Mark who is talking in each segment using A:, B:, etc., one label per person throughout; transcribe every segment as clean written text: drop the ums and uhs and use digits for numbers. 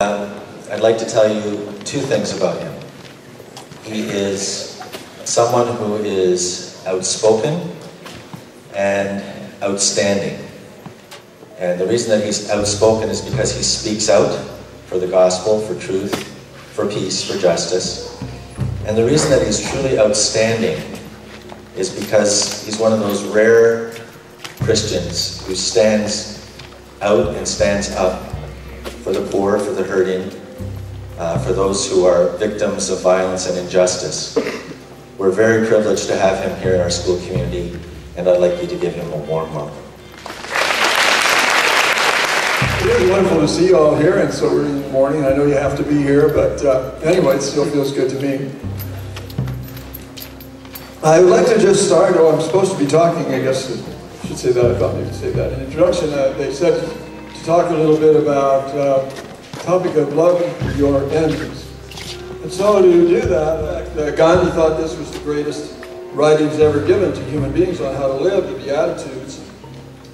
A: I'd like to tell you two things about him. He is someone who is outspoken and outstanding. And the reason that he's outspoken is because he speaks out for the gospel, for truth, for peace, for justice. And the reason that he's truly outstanding is because he's one of those rare Christians who stands out and stands up for the poor, for the hurting, for those who are victims of violence and injustice. We're very privileged to have him here in our school community, and I'd like you to give him a warm welcome.
B: It is wonderful to see you all here, and so early in the morning. I know you have to be here, but anyway, it still feels good to me. I would like to just start, I'm supposed to be talking, I guess I should say that, I thought maybe to say that. In introduction, they said to talk a little bit about the topic of loving your enemies. And so to do that, Gandhi thought this was the greatest writings ever given to human beings on how to live, the Beatitudes.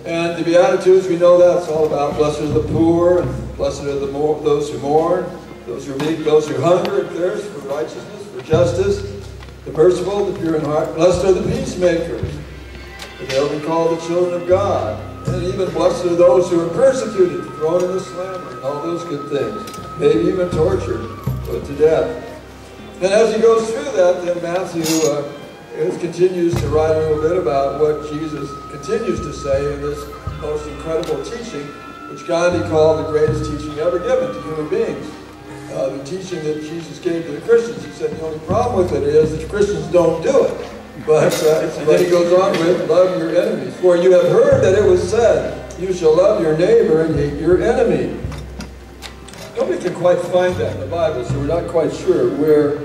B: And the Beatitudes, we know that it's all about blessed are the poor, and blessed are those who mourn, those who are meek, those who hunger and thirst for righteousness, for justice, the merciful, the pure in heart. Blessed are the peacemakers, for they'll be called the children of God. And even blessed are those who are persecuted, thrown in the slammer, and all those good things, maybe even tortured, put to death. And as he goes through that, then Matthew continues to write a little bit about what Jesus continues to say in this most incredible teaching, which Gandhi called the greatest teaching ever given to human beings. The teaching that Jesus gave to the Christians. He said the only problem with it is that Christians don't do it. But and then he goes on with, love your enemies. For you have heard that it was said, you shall love your neighbor and hate your enemy. Nobody can quite find that in the Bible, so we're not quite sure where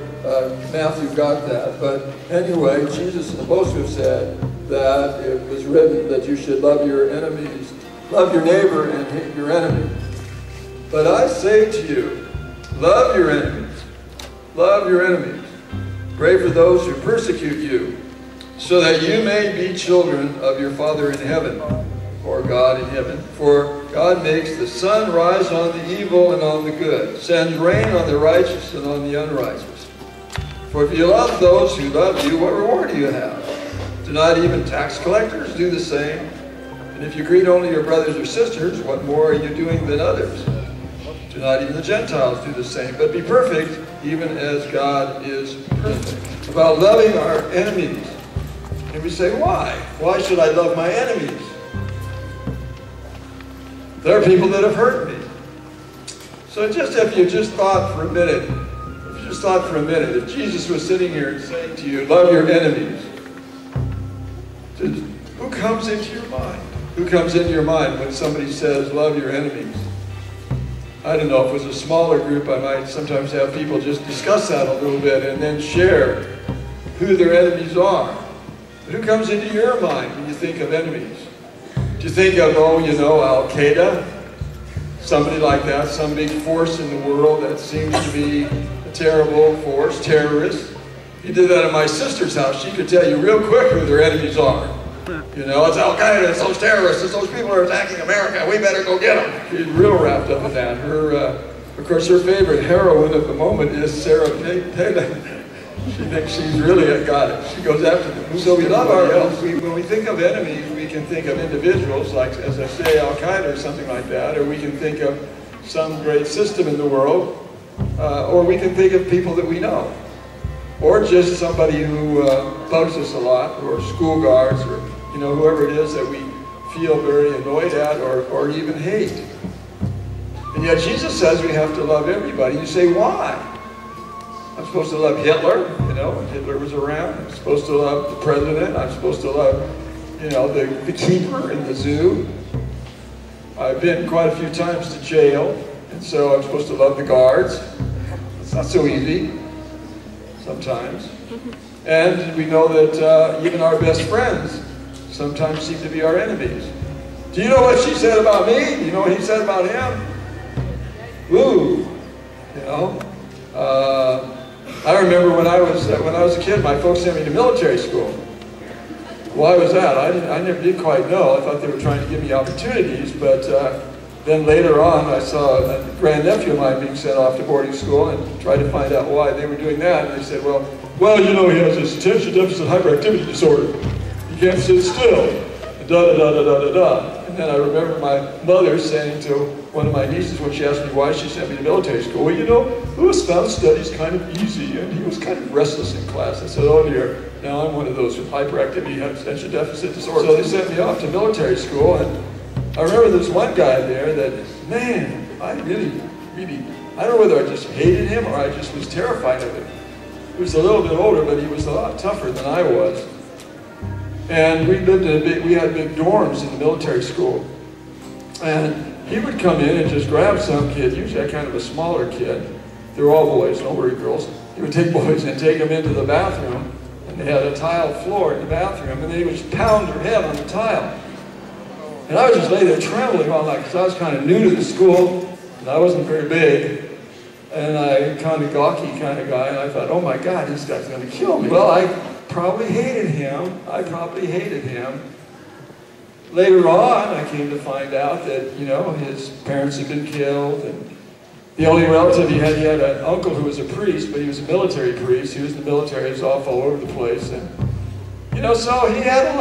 B: Matthew got that. But anyway, Jesus is supposed to have said that it was written that you should love your enemies, love your neighbor and hate your enemy. But I say to you, love your enemies. Love your enemies. Pray for those who persecute you, so that you may be children of your Father in heaven, or God in heaven. For God makes the sun rise on the evil and on the good, sends rain on the righteous and on the unrighteous. For if you love those who love you, what reward do you have? Do not even tax collectors do the same? And if you greet only your brothers or sisters, what more are you doing than others? Do not even the Gentiles do the same? But be perfect, even as God is perfect. About loving our enemies. And we say, why? Why should I love my enemies? There are people that have hurt me. So just if you just thought for a minute, if Jesus was sitting here and saying to you, love your enemies, who comes into your mind? Who comes into your mind when somebody says, love your enemies? I don't know, if it was a smaller group, I might sometimes have people just discuss that a little bit and then share who their enemies are. But who comes into your mind when you think of enemies? Do you think of, oh, you know, Al-Qaeda? Somebody like that, some big force in the world that seems to be a terrible force, terrorists. If you did that at my sister's house, she could tell you real quick who their enemies are. You know, it's Al-Qaeda, it's those terrorists, it's those people who are attacking America, we better go get them. She's real wrapped up in that. Of course, her favorite heroine at the moment is Sarah Palin. She thinks she's really got it. She goes after them. So we love when we think of enemies, we can think of individuals, like, as I say, Al-Qaeda or something like that, or we can think of some great system in the world, or we can think of people that we know, or just somebody who bugs us a lot, or school guards, or you know, whoever it is that we feel very annoyed at, or even hate. And yet Jesus says we have to love everybody. You say, why? I'm supposed to love Hitler, you know, when Hitler was around. I'm supposed to love the president. I'm supposed to love, you know, the keeper in the zoo. I've been quite a few times to jail, and so I'm supposed to love the guards. It's not so easy sometimes. And we know that even our best friends sometimes seem to be our enemies. Do you know what she said about me? Do you know what he said about him? Ooh, you know. I remember when I was a kid, my folks sent me to military school. Why was that? I never did quite know. I thought they were trying to give me opportunities, but then later on, I saw a grandnephew of mine being sent off to boarding school and tried to find out why they were doing that. And they said, well, you know, he has this attention deficit hyperactivity disorder. He can't sit still. Da-da-da-da-da-da-da. And then I remember my mother saying to one of my nieces when she asked me why she sent me to military school, well, you know, Louis found studies kind of easy, and he was kind of restless in class. I said, oh dear, now I'm one of those with hyperactivity attention deficit disorder. So they sent me off to military school, and I remember there was one guy there that, man, I really, I don't know whether I just hated him or I just was terrified of him. He was a little bit older, but he was a lot tougher than I was. And we lived in we had big dorms in the military school. And he would come in and just grab some kid, usually kind of a smaller kid. They were all boys, don't worry girls. He would take boys and take them into the bathroom, and they had a tile floor in the bathroom, and they would just pound their head on the tile. And I was just lay there trembling all night, because I was kind of new to the school, and I wasn't very big. And I kind of gawky kind of guy, and I thought, oh my God, this guy's going to kill me. Well, I probably hated him. Later on, I came to find out that, you know, his parents had been killed, and the only relative he had an uncle who was a priest, but he was a military priest. He was in the military, he was off all over the place. And, you know, so he had a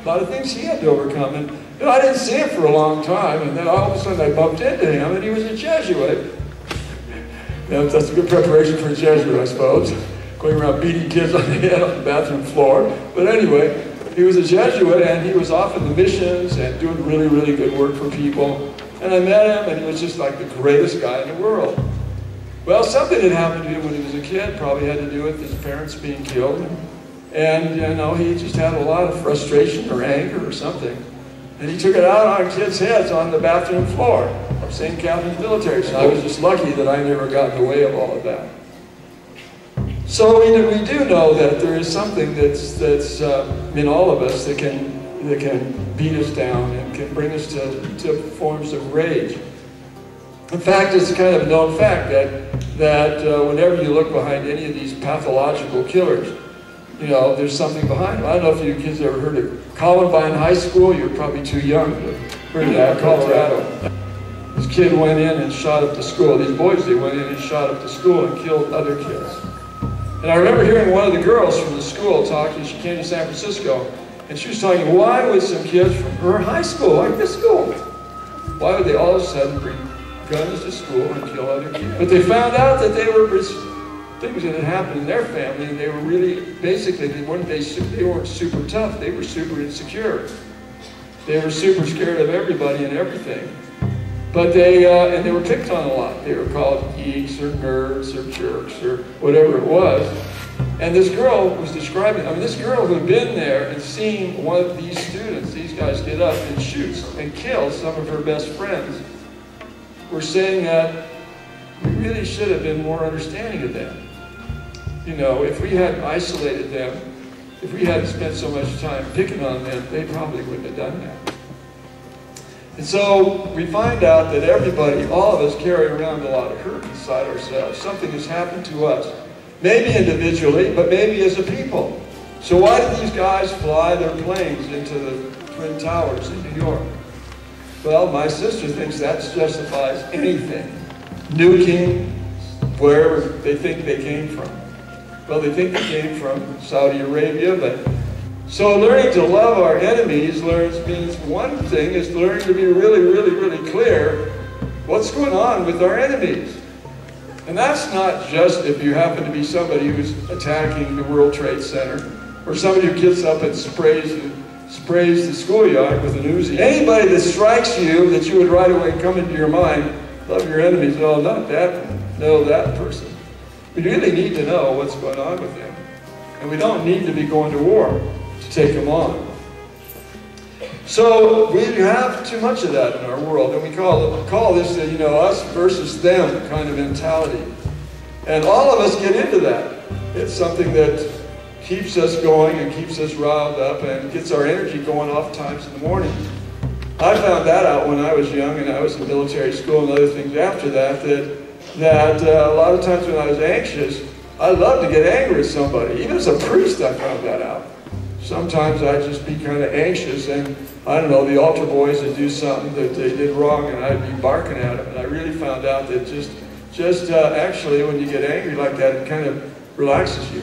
B: lot of things he had to overcome. And, you know, I didn't see him for a long time, and then all of a sudden I bumped into him, and he was a Jesuit. You know, that's a good preparation for a Jesuit, I suppose. Going around beating kids on the head on the bathroom floor. But anyway, he was a Jesuit, and he was off in the missions and doing really, really good work for people. And I met him, and he was just like the greatest guy in the world. Well, something had happened to him when he was a kid, probably had to do with his parents being killed. And you know, he just had a lot of frustration or anger or something. And he took it out on kids' heads on the bathroom floor of St. Catherine's Military School. I was just lucky that I never got in the way of all of that. So we do know that there is something that's in all of us that can beat us down and can bring us to forms of rage. In fact, it's kind of a known fact that whenever you look behind any of these pathological killers, you know, there's something behind them. I don't know if you kids ever heard of Columbine High School. You're probably too young to have heard of that, Colorado. This kid went in and shot up the school. These boys, they went in and shot up the school and killed other kids. And I remember hearing one of the girls from the school talking. She came to San Francisco, and she was talking, why would some kids from her high school, like this school, why would they all of a sudden bring guns to school and kill other kids? But they found out that they were things that had happened in their family, and they were really, basically, they weren't super tough, they were super insecure. They were super scared of everybody and everything. But and they were picked on a lot. They were called geeks or nerds or jerks or whatever it was. And this girl was describing, this girl who had been there and seen one of these students, these guys get up and shoot and kill some of her best friends, were saying that we really should have been more understanding of them. You know, if we hadn't isolated them, if we hadn't spent so much time picking on them, they probably wouldn't have done that. And so we find out that everybody, all of us, carry around a lot of hurt inside ourselves. Something has happened to us. Maybe individually, but maybe as a people. So why did these guys fly their planes into the Twin Towers in New York? Well, my sister thinks that justifies anything. Nuking wherever they think they came from. Well, they think they came from Saudi Arabia, but so learning to love our enemies means one thing is learning to be really, really, really clear what's going on with our enemies. And that's not just if you happen to be somebody who's attacking the World Trade Center, or somebody who gets up and sprays the schoolyard with an Uzi. Anybody that strikes you that you would right away come into your mind, love your enemies, no, not that one, no, that person. We really need to know what's going on with them. And we don't need to be going to war to take them on. So we have too much of that in our world, and we call this the, us versus them kind of mentality. And all of us get into that. It's something that keeps us going and keeps us riled up and gets our energy going oftentimes in the morning. I found that out when I was young and I was in military school and other things after that, that a lot of times when I was anxious, I loved to get angry at somebody. Even as a priest, I found that out. sometimes I'd just be kind of anxious, and I don't know, the altar boys would do something that they did wrong, and I'd be barking at them. And I really found out that just actually when you get angry like that, it kind of relaxes you.